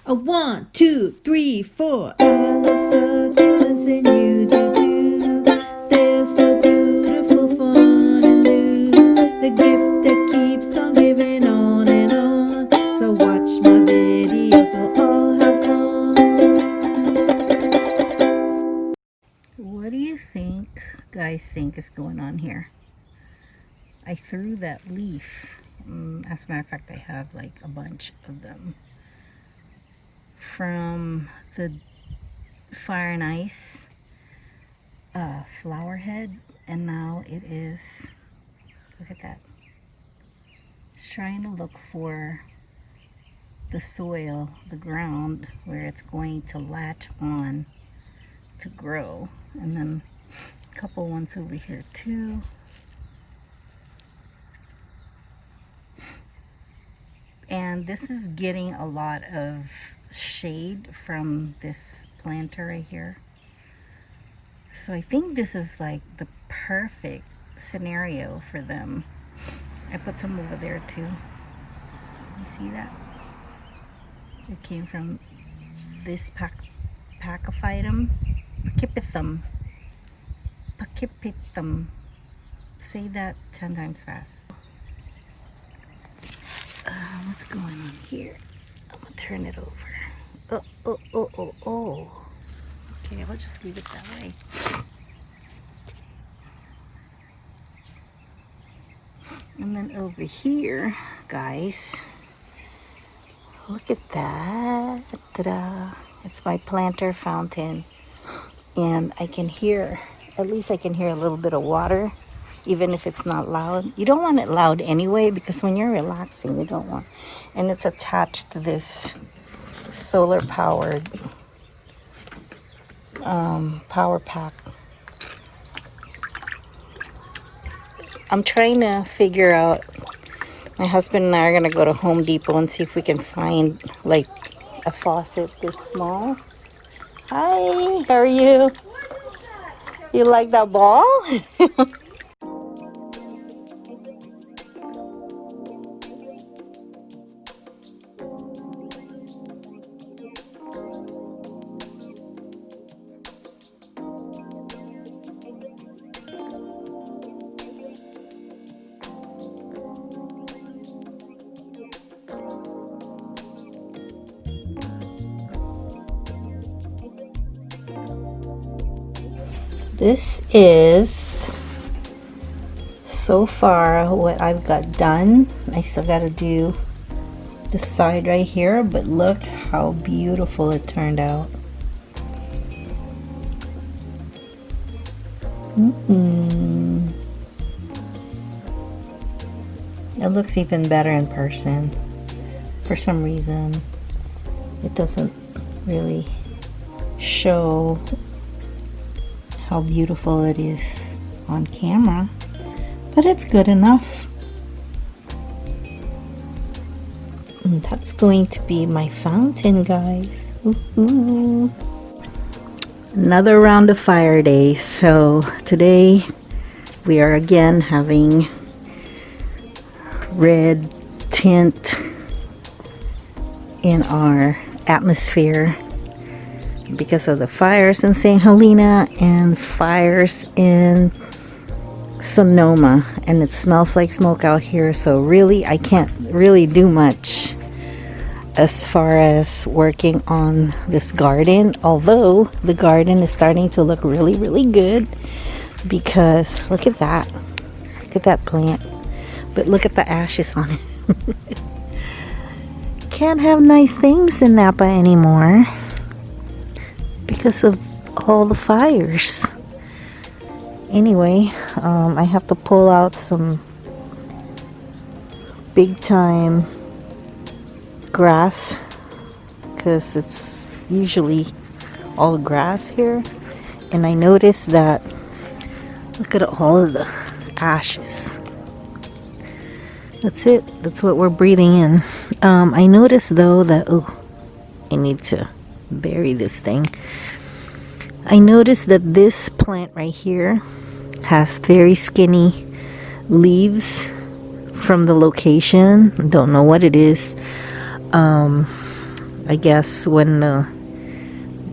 A 1, 2, 3, 4. I love succulents and you do too. They're so beautiful, fun and new. The gift that keeps on giving on and on. So watch my videos, we'll all have fun. What do you guys think is going on here? I threw that leaf. As a matter of fact, I have like a bunch of them from the Fire and Ice flower head, and now it is, look at that, it's trying to look for the soil, the ground where it's going to latch on to grow. And then a couple ones over here too. And this is getting a lot of shade from this planter right here. So I think this is like the perfect scenario for them. I put some over there too. You see that? It came from this Pachyphytum. Pachyphytum. Say that 10 times fast. What's going on here? I'm gonna turn it over. Oh. Okay, I'll just leave it that way. And then over here, guys, look at that. Ta-da! It's my planter fountain. And I can hear, at least I can hear a little bit of water, even if it's not loud. You don't want it loud anyway, because when you're relaxing, you don't want. And it's attached to this solar powered power pack. I'm trying to figure out, my husband and I are gonna go to Home Depot and see if we can find like a faucet this small. Hi, how are you? You like that ball? This is so far what I've got done. I still got to do the side right here, but look how beautiful it turned out. It looks even better in person. For some reason, it doesn't really show how beautiful it is on camera, but it's good enough. And that's going to be my fountain, guys. Woohoo. Another round of fire days. So today we are again having red tint in our atmosphere because of the fires in St. Helena and fires in Sonoma, and it smells like smoke out here. So really I can't really do much as far as working on this garden, although the garden is starting to look really good, because look at that plant, but look at the ashes on it. Can't have nice things in Napa anymore because of all the fires. Anyway, I have to pull out some big time grass because it's usually all grass here, and I noticed that, look at all of the ashes. That's it. That's what we're breathing in. I noticed though that, oh, I need to bury this thing. I noticed that this plant right here has very skinny leaves from the location. Don't know what it is. I guess when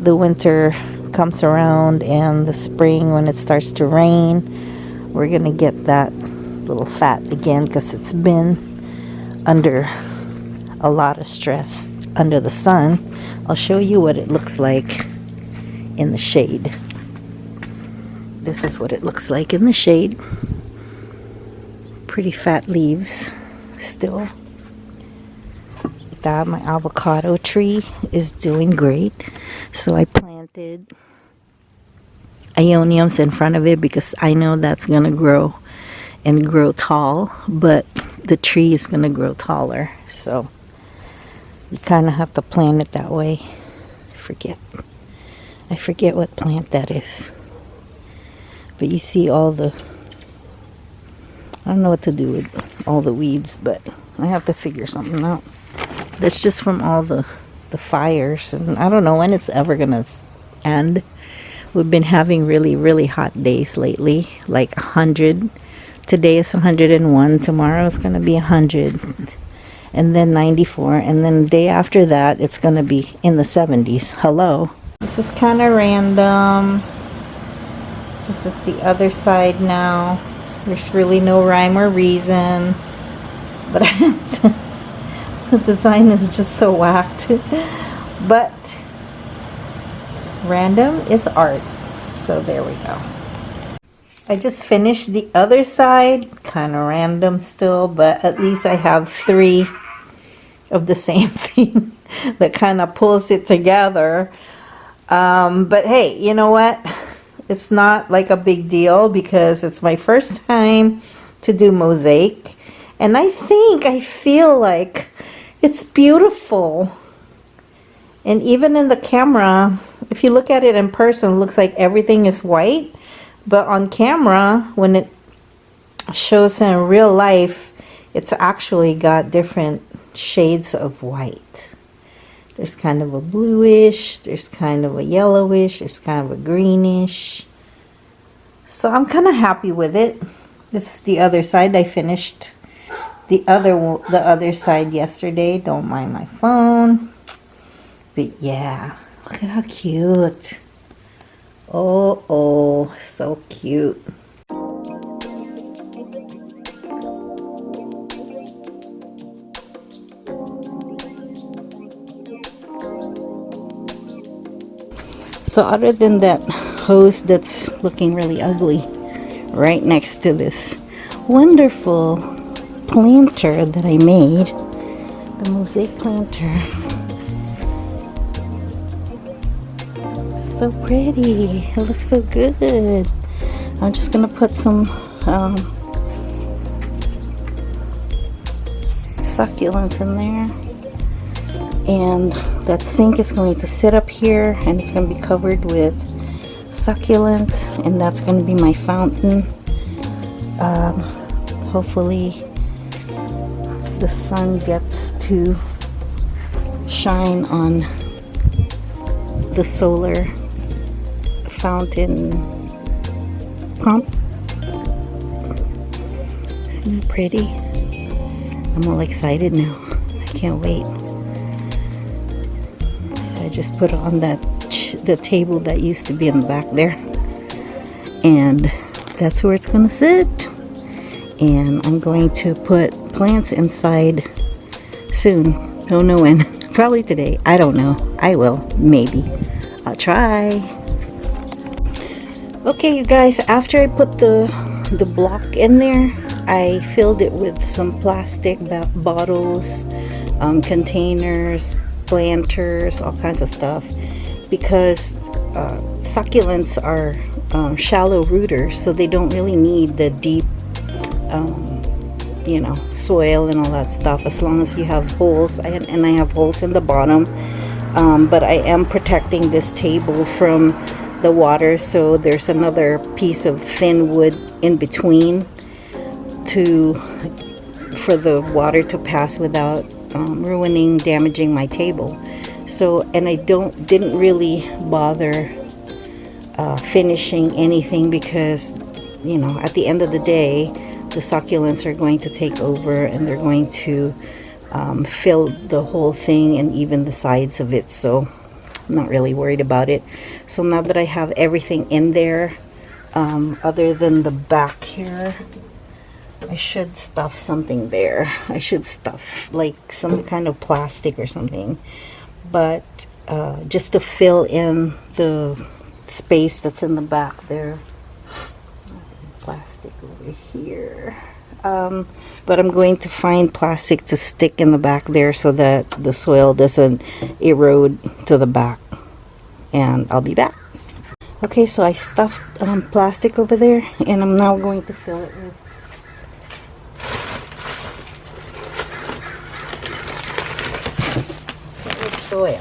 the winter comes around and the spring, when it starts to rain, we're gonna get that little fat again, because it's been under a lot of stress under the sun. I'll show you what it looks like in the shade. This is what it looks like in the shade. Pretty fat leaves still. My avocado tree is doing great. So I planted ioniums in front of it because I know that's gonna grow and grow tall, but the tree is gonna grow taller. So you kind of have to plant it that way. I forget what plant that is. But you see all the, I don't know what to do with all the weeds, but I have to figure something out. That's just from all the fires, and I don't know when it's ever gonna end. We've been having really, really hot days lately, like 100. Today is 101. Tomorrow is gonna be 100, and then 94, and then the day after that it's gonna be in the 70s. Hello. This is kind of random. This is the other side now. There's really no rhyme or reason, but I have to. The design is just so whacked. But random is art. So there we go. I just finished the other side. Kind of random still, but at least I have 3 of the same thing that kind of pulls it together. But hey, you know what? It's not like a big deal because it's my first time to do mosaic. And I feel like it's beautiful. And even in the camera, if you look at it in person, it looks like everything is white. But on camera, when it shows in real life, it's actually got different shades of white. There's kind of a bluish, there's kind of a yellowish, there's kind of a greenish. So I'm kind of happy with it. This is the other side. I finished the other side yesterday. Don't mind my phone. But yeah, look at how cute. Oh, so cute. So other than that hose that's looking really ugly right next to this wonderful planter that I made, the mosaic planter. So pretty. It looks so good. I'm just gonna put some succulent in there. And that sink is going to sit up here, and it's going to be covered with succulents, and that's going to be my fountain. Hopefully the sun gets to shine on the solar fountain pump. Isn't it pretty? I'm all excited now. I can't wait. I just put it on the table that used to be in the back there, and that's where it's gonna sit. And I'm going to put plants inside soon. Don't know when. Probably today. I don't know. I will. Maybe. I'll try. Okay, you guys, after I put the block in there, I filled it with some plastic bottles, containers, planters, all kinds of stuff, because succulents are shallow rooters, so they don't really need the deep soil and all that stuff, as long as you have holes. And I have holes in the bottom, but I am protecting this table from the water, so there's another piece of thin wood in between for the water to pass without damaging my table. So, and I didn't really bother finishing anything, because at the end of the day, the succulents are going to take over, and they're going to fill the whole thing and even the sides of it, so I'm not really worried about it. So now that I have everything in there, other than the back here, I should stuff something there. I should stuff like some kind of plastic or something, but just to fill in the space that's in the back there. Plastic over here. But I'm going to find plastic to stick in the back there so that the soil doesn't erode to the back. And I'll be back. Okay, so I stuffed plastic over there, and I'm now going to fill it with soil.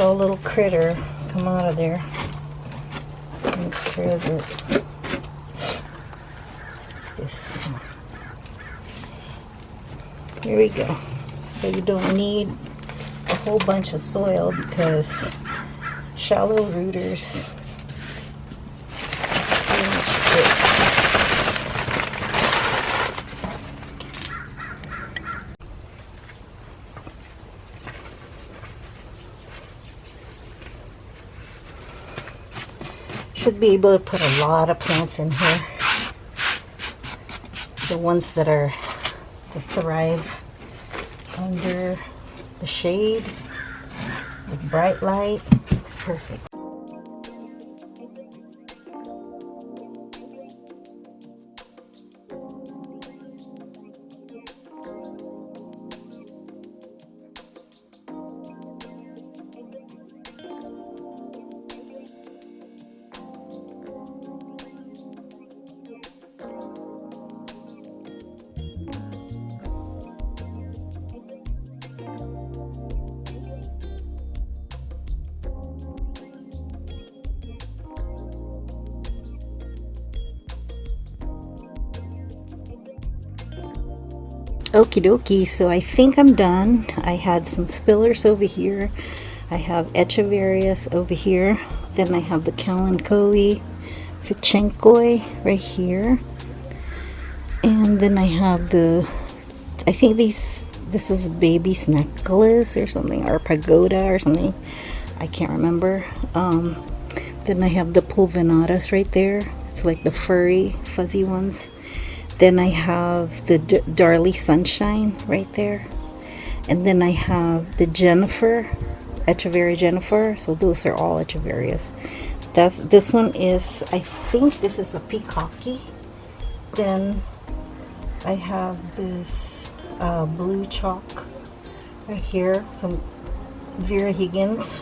Saw a little critter come out of there. Make sure that what's this? Here we go. So you don't need a whole bunch of soil because shallow rooters should be able to put a lot of plants in here. The ones that thrive under the shade with bright light. It's perfect. Okie dokie, so I think I'm done. I had some spillers over here. I have Echeverius over here. Then I have the Kalanchoe Fichenkoi right here. And then I have I think this is baby's necklace or something, or pagoda or something. I can't remember. Then I have the Pulvinatus right there. It's like the furry, fuzzy ones. Then I have the Darley Sunshine right there. And then I have the Jennifer, Echeveria Jennifer. So those are all Echeverias. This one is, I think this is a Peacocky. Then I have this blue chalk right here, some Vera Higgins.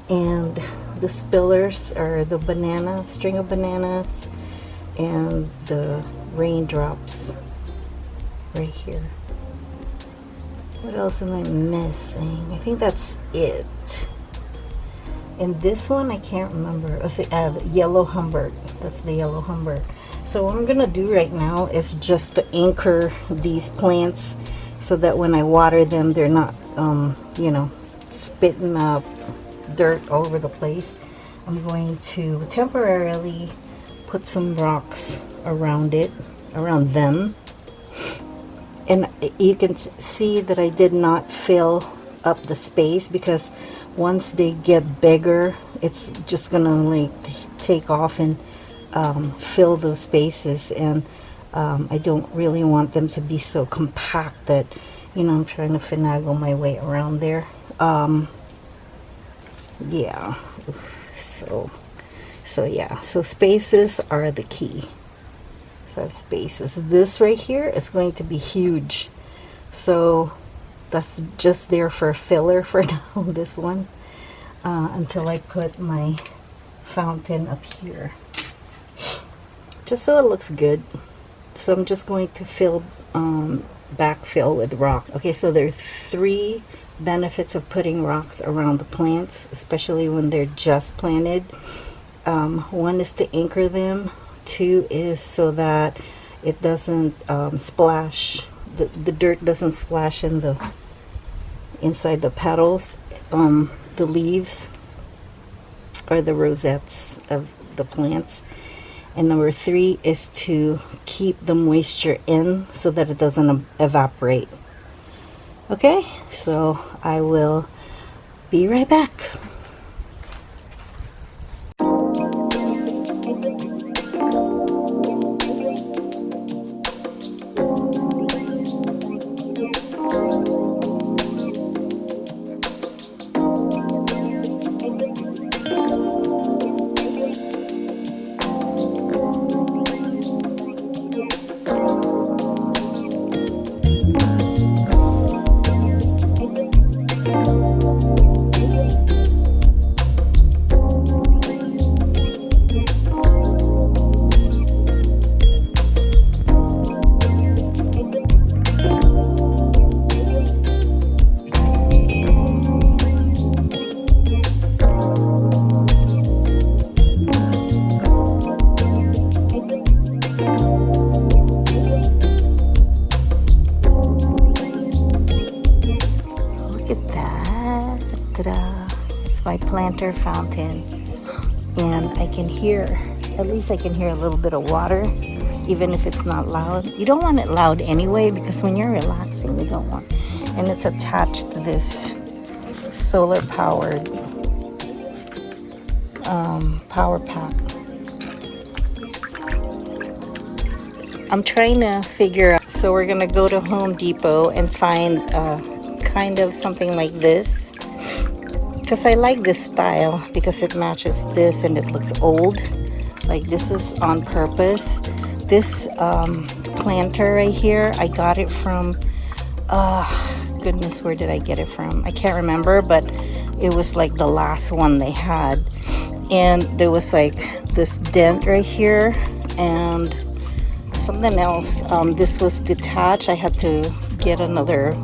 And the spillers are the banana, string of bananas, and the raindrops right here. What else am I missing? I think that's it. And this one I can't remember. Oh, see, yellow Humbert. That's the yellow Humbert. So what I'm gonna do right now is just to anchor these plants so that when I water them, they're not you know, spitting up dirt all over the place. I'm going to temporarily put some rocks around them, and you can see that I did not fill up the space, because once they get bigger, it's just gonna like take off and fill those spaces, and I don't really want them to be so compact that, you know, I'm trying to finagle my way around there. Yeah, so yeah, so spaces are the key. So I have spaces. This right here is going to be huge, so that's just there for a filler for now, this one, until I put my fountain up here, just so it looks good. So I'm just going to backfill with rock. Okay, so there are 3 benefits of putting rocks around the plants, especially when they're just planted. One is to anchor them. too is so that it doesn't splash, the dirt doesn't splash in the inside the petals, the leaves or the rosettes of the plants. And number 3 is to keep the moisture in so that it doesn't evaporate. Okay, so I will be right back. It's my planter fountain, and I can hear, at least I can hear a little bit of water, even if it's not loud. You don't want it loud anyway, because when you're relaxing, you don't want. And it's attached to this solar powered power pack. I'm trying to figure out, so we're gonna go to Home Depot and find kind of something like this, because I like this style because it matches this and it looks old. Like, this is on purpose. This planter right here, I got it from goodness, where did I get it from? I can't remember, but it was like the last one they had, and there was like this dent right here and something else. This was detached. I had to get another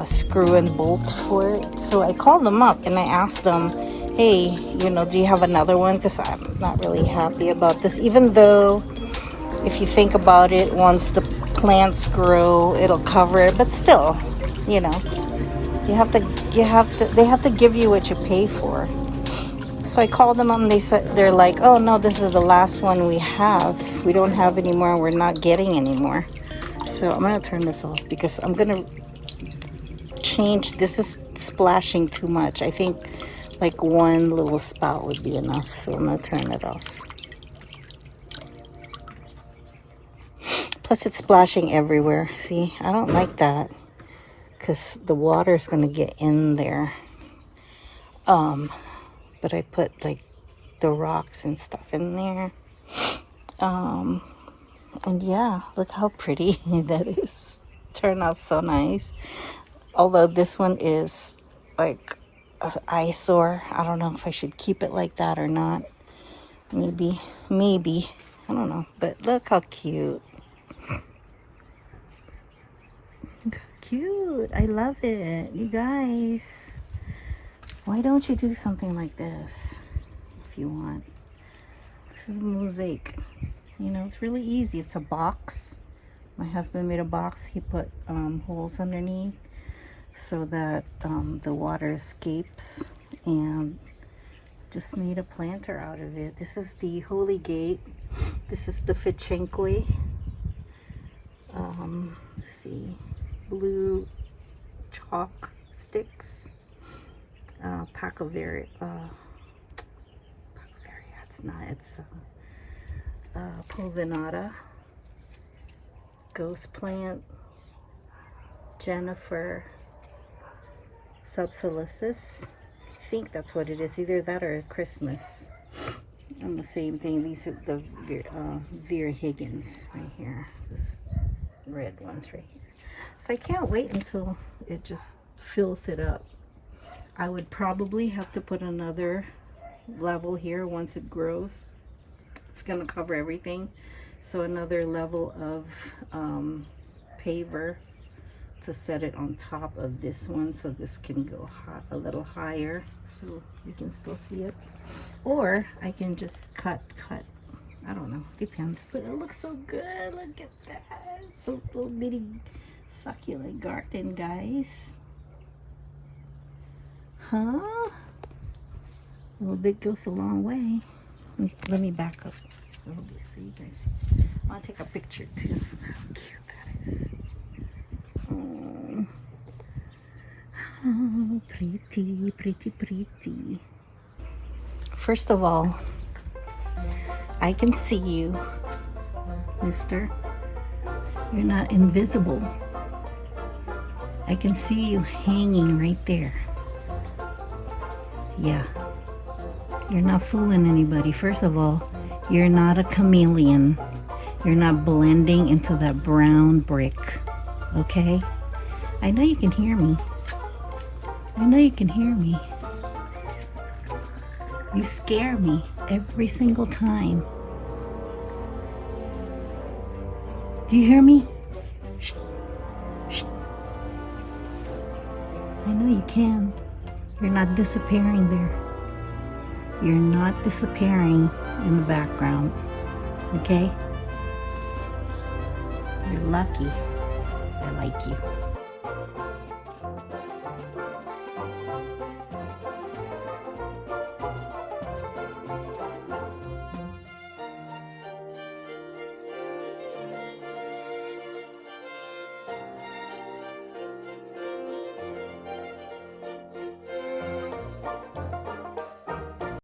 screw and bolt for it. So I called them up and I asked them, hey, you know, do you have another one? Because I'm not really happy about this, even though if you think about it, once the plants grow, it'll cover it, but still, you know, they have to give you what you pay for. So I called them up and they're like, oh no, this is the last one we have. We don't have any more. We're not getting any more. So I'm gonna turn this off because I'm gonna change. This is splashing too much. I think like one little spout would be enough. So I'm gonna turn it off. Plus it's splashing everywhere. See, I don't like that because the water is gonna get in there. But I put like the rocks and stuff in there. And yeah, look how pretty that is. Turned out so nice. Although this one is like an eyesore. I don't know if I should keep it like that or not. Maybe. I don't know. But look how cute. Look how cute. I love it. You guys. Why don't you do something like this if you want? This is Mosaic. You know, it's really easy. It's a box. My husband made a box. He put holes underneath so that the water escapes, and just made a planter out of it. This is the Holy Gate. This is the Fichenque. Let's see. Blue chalk sticks. Pacoveria, it's not, it's Pulvinata, Ghost Plant, Jennifer Subsilicis. I think that's what it is, either that or Christmas. And the same thing, these are the Vera Higgins right here, this red ones right here. So I can't wait until it just fills it up. I would probably have to put another level here once it grows. It's going to cover everything. So another level of paver to set it on top of this one, so this can go a little higher so you can still see it. Or I can just cut. I don't know, depends, but it looks so good. Look at that. It's a little bitty succulent garden, guys. Huh? A little bit goes a long way. Let me back up a little bit so you guys see. I want to take a picture too. How cute that is. Oh, oh, pretty, pretty, pretty. First of all, I can see you, mister. You're not invisible. I can see you hanging right there. Yeah. You're not fooling anybody. First of all, you're not a chameleon. You're not blending into that brown brick. Okay? I know you can hear me. I know you can hear me. You scare me every single time. Do you hear me? Shh. Shh. I know you can. You're not disappearing there. You're not disappearing in the background. Okay? You're lucky. I like you.